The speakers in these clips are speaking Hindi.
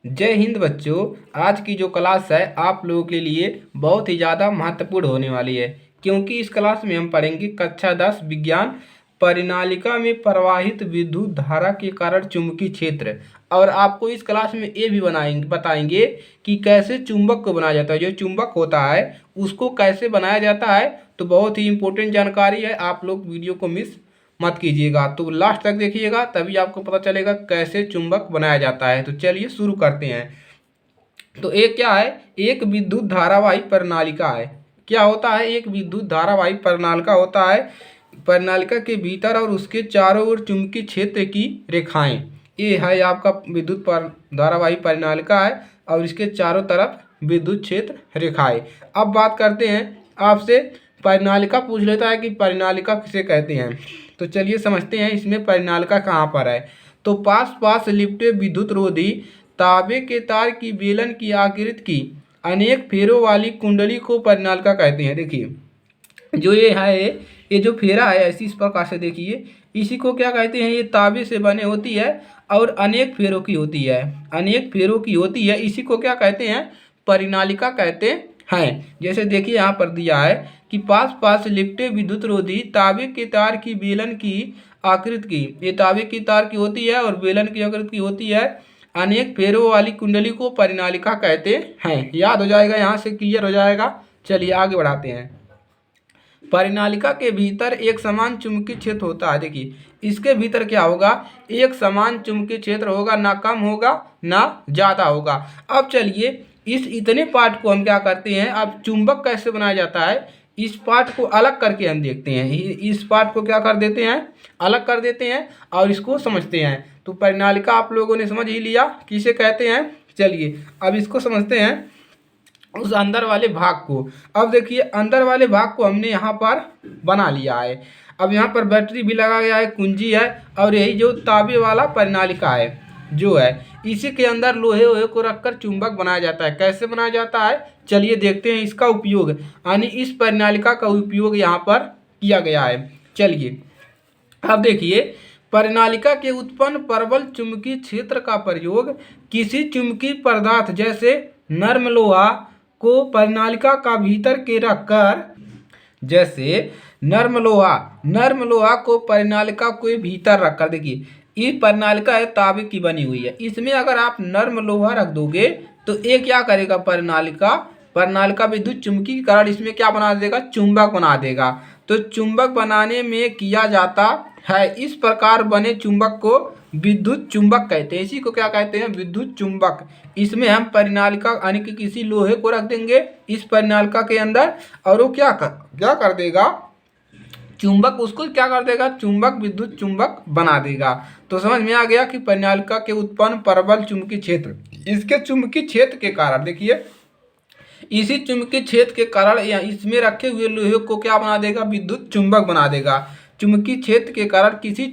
जय हिंद बच्चों। आज की जो क्लास है आप लोगों के लिए बहुत ही ज़्यादा महत्वपूर्ण होने वाली है, क्योंकि इस क्लास में हम पढ़ेंगे कक्षा 10 विज्ञान परिनालिका में प्रवाहित विद्युत धारा के कारण चुंबकीय क्षेत्र। और आपको इस क्लास में ये भी बताएंगे कि कैसे चुंबक को बनाया जाता है, जो चुंबक होता है उसको कैसे बनाया जाता है। तो बहुत ही इंपॉर्टेंट जानकारी है, आप लोग वीडियो को मिस मत कीजिएगा, तो लास्ट तक देखिएगा, तभी आपको पता चलेगा कैसे चुंबक बनाया जाता है। तो चलिए शुरू करते हैं। तो एक क्या है, एक विद्युत धारावाही प्रणालिका है। क्या होता है, एक विद्युत धारावाही प्रणालिका होता है। प्रणालिका के भीतर और उसके चारों ओर चुंबकीय क्षेत्र की रेखाएं, ये है आपका विद्युत धारावाही प्रणालिका है और इसके चारों तरफ विद्युत क्षेत्र रेखाएं। अब बात करते हैं, आपसे परिनालिका पूछ लेता है कि परिनालिका किसे कहते हैं। तो चलिए समझते हैं इसमें परिनालिका कहाँ पर है। तो पास पास लिपटे विद्युत रोधी तांबे के तार की बेलन की आकृति की अनेक फेरों वाली कुंडली को परिनालिका कहते हैं। देखिए जो ये है, ये जो फेरा है ऐसी इस प्रकार से देखिए, इसी को क्या कहते हैं, ये तांबे से बने होती है और अनेक फेरों की होती है, अनेक फेरों की होती है, इसी को क्या कहते हैं, परिनालिका कहते हैं। जैसे देखिए यहाँ पर दिया है कि पास पास लिपटे विद्युत रोधी तांबे के तार की बेलन की आकृति की, ये तांबे की तार की होती है और बेलन की आकृति की होती है, अनेक फेरों वाली कुंडली को परिनालिका कहते हैं। याद हो जाएगा, यहाँ से क्लियर हो जाएगा। चलिए आगे बढ़ाते हैं। परिनालिका के भीतर एक समान चुंबकीय क्षेत्र होता है। देखिए इसके भीतर क्या होगा, एक समान चुंबकीय क्षेत्र होगा, ना कम होगा ना ज़्यादा होगा। अब चलिए इस इतने पार्ट को हम क्या करते हैं, अब चुंबक कैसे बनाया जाता है इस पार्ट को अलग करके हम देखते हैं। इस पार्ट को क्या कर देते हैं, अलग कर देते हैं और इसको समझते हैं। तो परिनालिका आप लोगों ने समझ ही लिया किसे कहते हैं। चलिए अब इसको समझते हैं, उस अंदर वाले भाग को। अब देखिए अंदर वाले भाग को हमने यहाँ पर बना लिया है। अब यहाँ पर बैटरी भी लगा गया है, कुंजी है, और यही जो तांबे वाला परिनालिका है जो है, इसी के अंदर लोहे वोहे को रखकर चुंबक बनाया जाता है। कैसे बनाया जाता है चलिए देखते हैं इसका उपयोग, यानी इस परिनालिका का उपयोग यहाँ पर किया गया है। चलिए अब देखिए, परिनालिका के उत्पन्न प्रबल चुंबकीय क्षेत्र का प्रयोग किसी चुंबकीय पदार्थ जैसे नर्म लोहा को परिनालिका का भीतर के रखकर, जैसे नर्म लोहा को परिनालिका के भीतर रखकर, देखिए ये परिनालिका है तांबे की बनी हुई है, इसमें अगर आप नर्म लोहा रख दोगे तो ये क्या करेगा, परिनालिका विद्युत चुंबकीय कारण इसमें क्या बना देगा, चुंबक बना देगा। तो चुंबक बनाने में किया जाता है, इस प्रकार बने चुंबक को विद्युत चुंबक कहते हैं। इसी को क्या कहते हैं, विद्युत चुंबक। इसमें हम परिनालिका यानी कि किसी लोहे को रख देंगे इस परिनालिका के अंदर, और वो क्या कर देगा, चुंबक, उसको क्या कर देगा, चुंबक, विद्युत चुंबक बना देगा। तो समझ में आ गया कि परिनालिका के उत्पन्न प्रबल चुंबकीय क्षेत्र, इसके चुंबकीय क्षेत्र के कारण, देखिए इसी चुंबकीय क्षेत्र के कारण इसमें रखे हुए लोहे को क्या बना देगा, विद्युत चुंबक बना देगा। चुंबकीय क्षेत्र के कारण किसी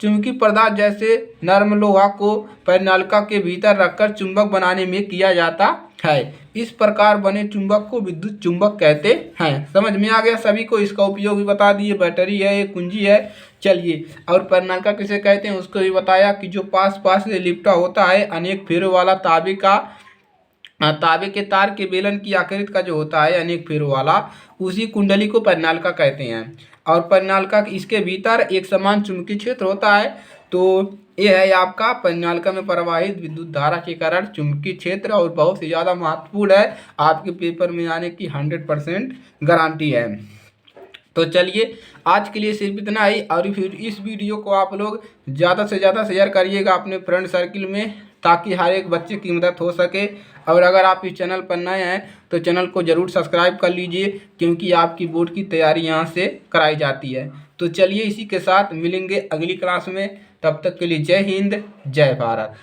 चुंबकीय पदार्थ जैसे नर्म लोहा को परिनालिका के भीतर रखकर चुंबक बनाने में किया जाता है। इस प्रकार बने चुंबक को विद्युत चुंबक कहते हैं। समझ में आ गया सभी को, इसका उपयोग भी बता दिए, बैटरी है, एक कुंजी है। चलिए और परिनालिका किसे कहते हैं उसको भी बताया कि जो पास पास से लिपटा होता है अनेक फेरों वाला तांबे के तार के बेलन की आकृति का जो होता है अनेक फेरों वाला, उसी कुंडली को परिनालिका कहते हैं। और परिनालिका इसके भीतर एक समान चुंबकीय क्षेत्र होता है। तो ये है आपका परिनालिका में प्रवाहित विद्युत धारा के कारण चुंबकीय क्षेत्र, और बहुत ही ज़्यादा महत्वपूर्ण है, आपके पेपर में आने की 100% गारंटी है। तो चलिए आज के लिए सिर्फ इतना ही, और फिर इस वीडियो को आप लोग ज़्यादा से ज़्यादा शेयर करिएगा अपने फ्रेंड सर्किल में, ताकि हर एक बच्चे की मदद हो सके। और अगर आप इस चैनल पर नए हैं तो चैनल को ज़रूर सब्सक्राइब कर लीजिए, क्योंकि आपकी बोर्ड की तैयारी यहाँ से कराई जाती है। तो चलिए इसी के साथ मिलेंगे अगली क्लास में, तब तक के लिए जय हिंद जय भारत।